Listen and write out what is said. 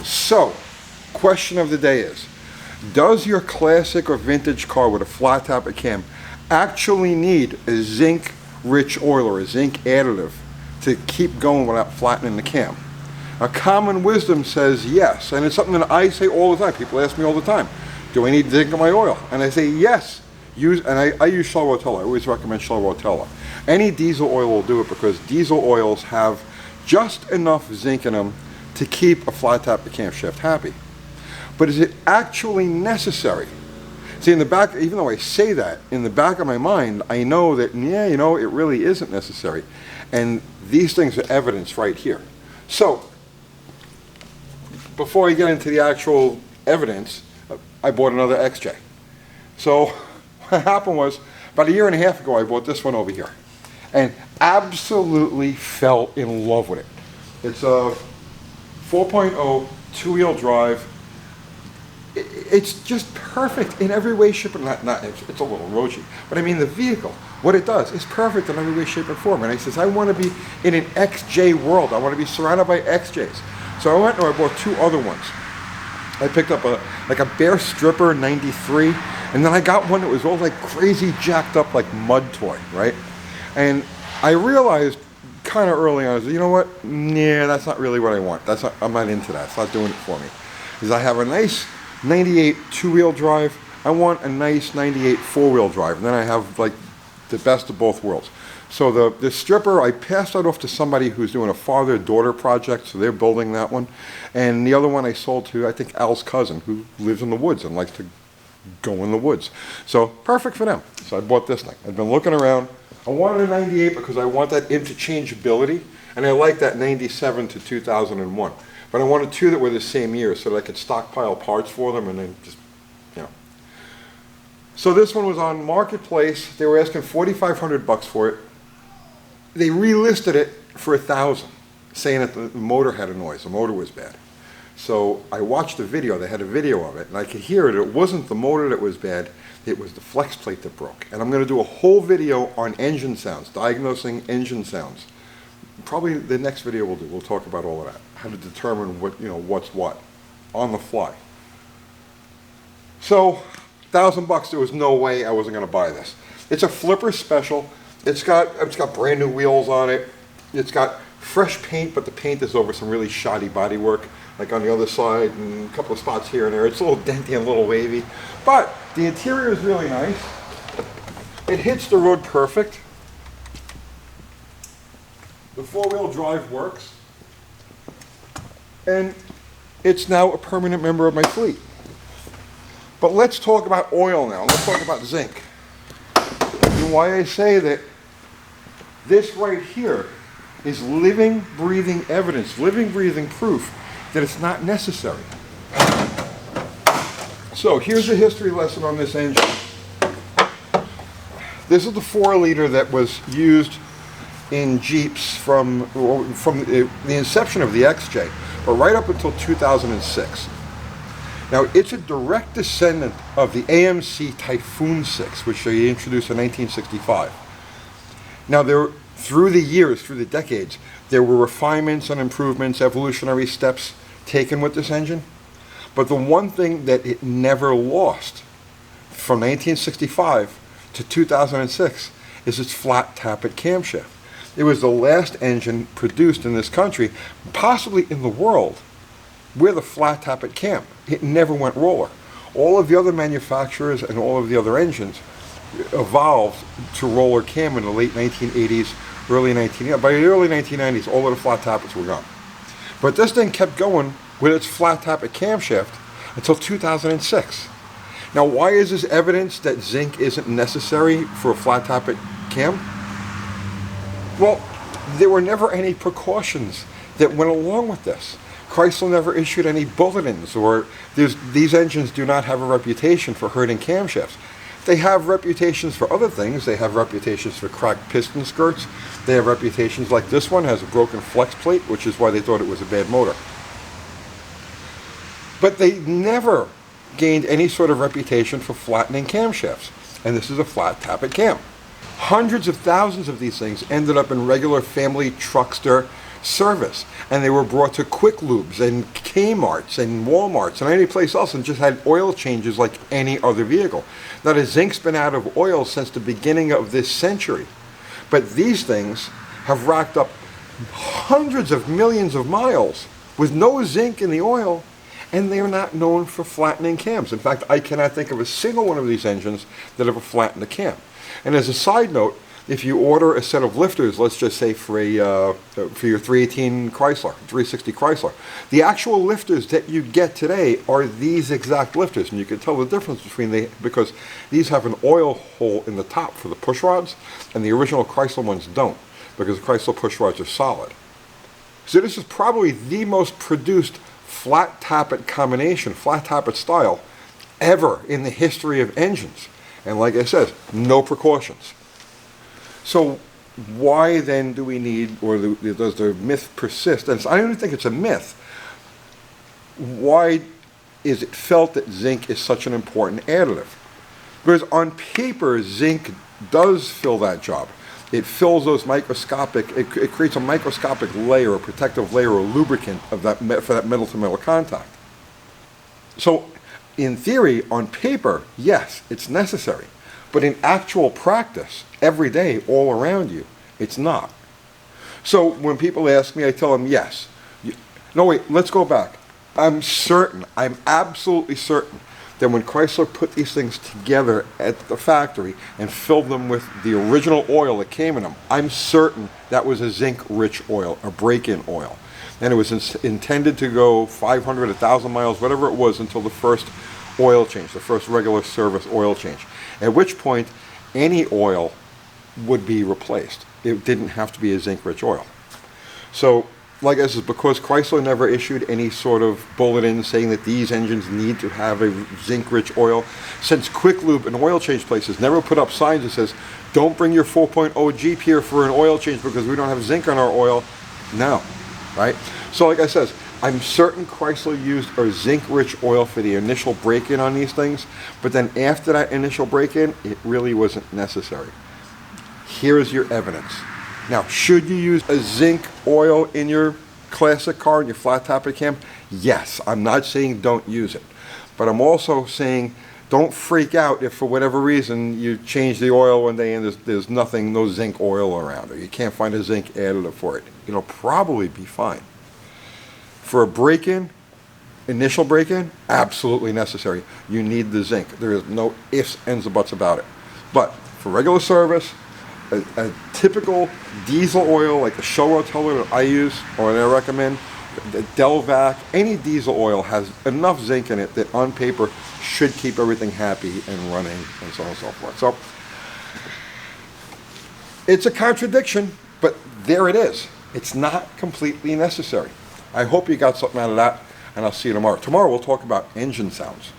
So, question of the day is, does your classic or vintage car with a flat tappet cam actually need a zinc rich oil or a zinc additive to keep going without flattening the cam? A common wisdom says yes, and it's something that I say all the time. People ask me all the time, do I need zinc in my oil? And I say yes. I use Shell Rotella. I always recommend Shell Rotella. Any diesel oil will do it because diesel oils have just enough zinc in them to keep a flat tappet camshaft happy. But is it actually necessary? See, in the back, even though I say that, in the back of my mind, I know that, yeah, you know, it really isn't necessary. And these things are evidence right here. So, before I get into the actual evidence, I bought another XJ. So, what happened was, about a year and a half ago, I bought this one over here. And absolutely fell in love with it. It's a 4.0 two-wheel drive. It's just perfect in every way, shape, and it's a little roachy, but I mean the vehicle, what it does, is perfect in every way, shape, and form. And I says, I want to be in an XJ world. I want to be surrounded by XJs. So I went and I bought two other ones. I picked up a Bear Stripper 93, and then I got one that was all like crazy jacked up like mud toy, right? And I realized kind of early on, I was, you know what? Yeah, that's not really what I want. I'm not into that. It's not doing it for me. Because I have a nice 98 two-wheel drive. I want a nice 98 four-wheel drive. And then I have like the best of both worlds. So the stripper, I passed that off to somebody who's doing a father-daughter project, so they're building that one. And the other one I sold to, I think, Al's cousin, who lives in the woods and likes to go in the woods. So perfect for them. So I bought this thing. I've been looking around. I wanted a 98 because I want that interchangeability, and I like that 97 to 2001. But I wanted two that were the same year so that I could stockpile parts for them and then just, you know. So this one was on Marketplace. They were asking $4,500 for it. They relisted it for $1,000, saying that the motor had a noise, the motor was bad. So I watched the video, they had a video of it, and I could hear it. It wasn't the motor that was bad, it was the flex plate that broke. And I'm going to do a whole video on engine sounds, diagnosing engine sounds. Probably the next video we'll talk about all of that, how to determine what, you know, what's what, on the fly. So, $1,000, there was no way I wasn't going to buy this. It's a flipper special. It's got brand new wheels on it. It's got fresh paint, but the paint is over some really shoddy body work, like on the other side and a couple of spots here and there. It's a little denty and a little wavy, but the interior is really nice. It hits the road perfect. The four-wheel drive works, and it's now a permanent member of my fleet. But let's talk about oil now. Let's talk about zinc. And why I say that this right here is living, breathing evidence, living, breathing proof that it's not necessary. So here's a history lesson on this engine. This is the 4-liter that was used in Jeeps from the inception of the XJ, but right up until 2006. Now, it's a direct descendant of the AMC Typhoon 6, which they introduced in 1965. Now, through the years, through the decades, there were refinements and improvements, evolutionary steps taken with this engine. But the one thing that it never lost from 1965 to 2006 is its flat tappet camshaft. It was the last engine produced in this country, possibly in the world, with a flat tappet cam. It never went roller. All of the other manufacturers and all of the other engines evolved to roller cam in the late 1980s, early 1990s. By the early 1990s, all of the flat tappets were gone. But this thing kept going with its flat tappet camshaft until 2006. Now, why is this evidence that zinc isn't necessary for a flat tappet cam? Well, there were never any precautions that went along with this. Chrysler never issued any bulletins, or these engines do not have a reputation for hurting camshafts. They have reputations for other things. They have reputations for cracked piston skirts. They have reputations like this one has a broken flex plate, which is why they thought it was a bad motor. But they never gained any sort of reputation for flattening camshafts. And this is a flat tappet cam. Hundreds of thousands of these things ended up in regular family truckster service, and they were brought to quick-lubes and Kmart's and Walmart's and any place else and just had oil changes like any other vehicle. Now, the zinc's been out of oil since the beginning of this century, but these things have racked up hundreds of millions of miles with no zinc in the oil, and they're not known for flattening cams. In fact, I cannot think of a single one of these engines that ever flattened a cam. And as a side note, if you order a set of lifters, let's just say for your 318 Chrysler, 360 Chrysler, the actual lifters that you get today are these exact lifters, and you can tell the difference between because these have an oil hole in the top for the push rods, and the original Chrysler ones don't, because the Chrysler push rods are solid. So this is probably the most produced flat tappet combination, flat tappet style, ever in the history of engines. And like I said, no precautions. So why then do we need, or does the myth persist? And I don't even think it's a myth. Why is it felt that zinc is such an important additive? Because on paper, zinc does fill that job. It fills those microscopic, it creates a microscopic layer, a protective layer, or lubricant of that for that metal-to-metal contact. So in theory, on paper, yes, it's necessary. But in actual practice, every day, all around you, it's not. So when people ask me, I tell them yes. No, wait, let's go back. I'm absolutely certain that when Chrysler put these things together at the factory and filled them with the original oil that came in them, I'm certain that was a zinc-rich oil, a break-in oil. And it was intended to go 500, 1,000 miles, whatever it was, until the first oil change, the first regular service oil change. At which point, any oil would be replaced. It didn't have to be a zinc-rich oil. So, like I said, because Chrysler never issued any sort of bulletin saying that these engines need to have a zinc-rich oil, since quick-lube and oil change places never put up signs that says, don't bring your 4.0 Jeep here for an oil change because we don't have zinc on our oil. No, right? So like I said, I'm certain Chrysler used a zinc-rich oil for the initial break-in on these things, but then after that initial break-in, it really wasn't necessary. Here's your evidence. Now, should you use a zinc oil in your classic car, in your flat tappet cam? Yes, I'm not saying don't use it, but I'm also saying don't freak out if for whatever reason you change the oil one day and there's nothing, no zinc oil around, or you can't find a zinc additive for it. It'll probably be fine. For a break-in, initial break-in, absolutely necessary. You need the zinc. There is no ifs, ands, or buts about it. But for regular service, a typical diesel oil like the Shell Roteller that I use or that I recommend, the Delvac, any diesel oil has enough zinc in it that on paper should keep everything happy and running and so on and so forth. So it's a contradiction, but there it is. It's not completely necessary. I hope you got something out of that, and I'll see you tomorrow. Tomorrow we'll talk about engine sounds.